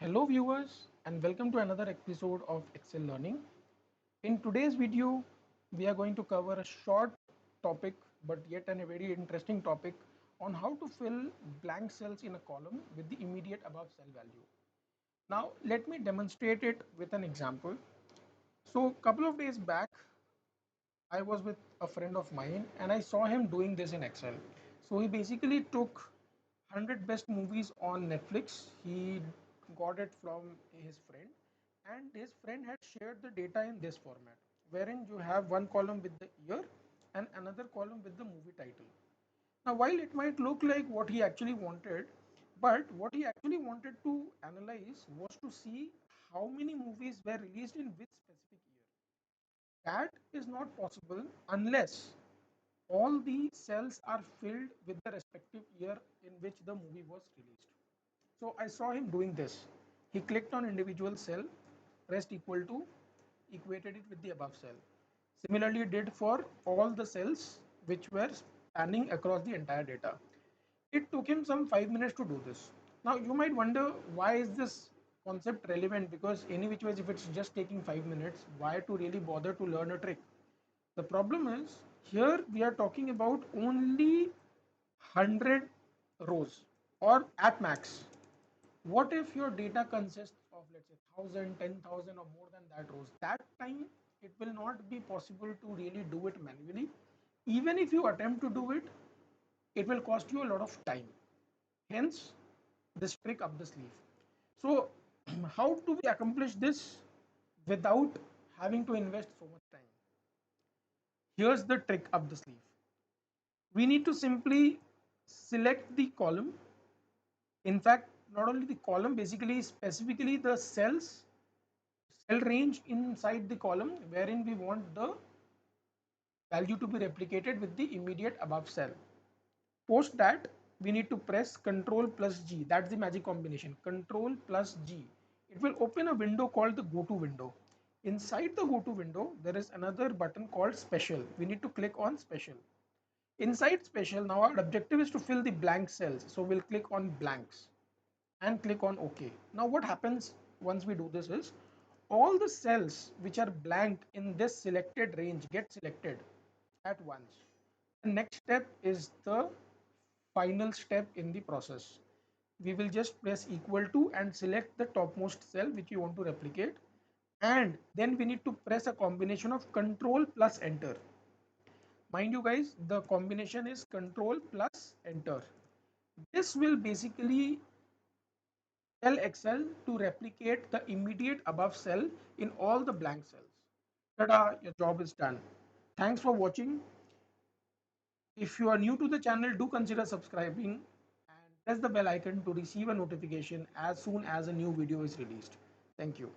Hello viewers and welcome to another episode of Excel Learning. In today's video, we are going to cover a short topic but yet a very interesting topic on how to fill blank cells in a column with the immediate above cell value. Now let me demonstrate it with an example. So a couple of days back, I was with a friend of mine and I saw him doing this in Excel. So he basically took 100 best movies on Netflix. He got it from his friend, and his friend had shared the data in this format, wherein you have one column with the year and another column with the movie title. Now, while it might look like what he actually wanted, but what he actually wanted to analyze was to see how many movies were released in which specific year. That is not possible unless all the cells are filled with the respective year in which the movie was released. So I saw him doing this. He clicked on individual cell, pressed equal to, equated it with the above cell. Similarly, did for all the cells which were spanning across the entire data. It took him some 5 minutes to do this. Now you might wonder, why is this concept relevant? Because any which ways, if it's just taking 5 minutes, why to really bother to learn a trick? The problem is, here we are talking about only 100 rows or at max. What if your data consists of, let's say, 1000, 10,000, or more than that rows? That time it will not be possible to really do it manually. Even if you attempt to do it, it will cost you a lot of time. Hence, this trick up the sleeve. So, how do we accomplish this without having to invest so much time? Here's the trick up the sleeve. We need to simply select the column. In fact, not only the column, basically specifically the cell range inside the column wherein we want the value to be replicated with the immediate above cell. Post that, we need to press Control plus G. That's the magic combination. Control plus G. It will open a window called the Go To window. Inside the Go To window, there is another button called Special. We need to click on Special. Inside Special, now our objective is to fill the blank cells. So we'll click on blanks and click on OK. Now what happens once we do this is, all the cells which are blank in this selected range get selected at once. The next step is the final step in the process. We will just press equal to and select the topmost cell which we want to replicate, and then we need to press a combination of control plus enter. Mind you guys, the combination is control plus enter. This will basically tell Excel to replicate the immediate above cell in all the blank cells. Tada, your job is done. Thanks for watching. If you are new to the channel, do consider subscribing and press the bell icon to receive a notification as soon as a new video is released. Thank you.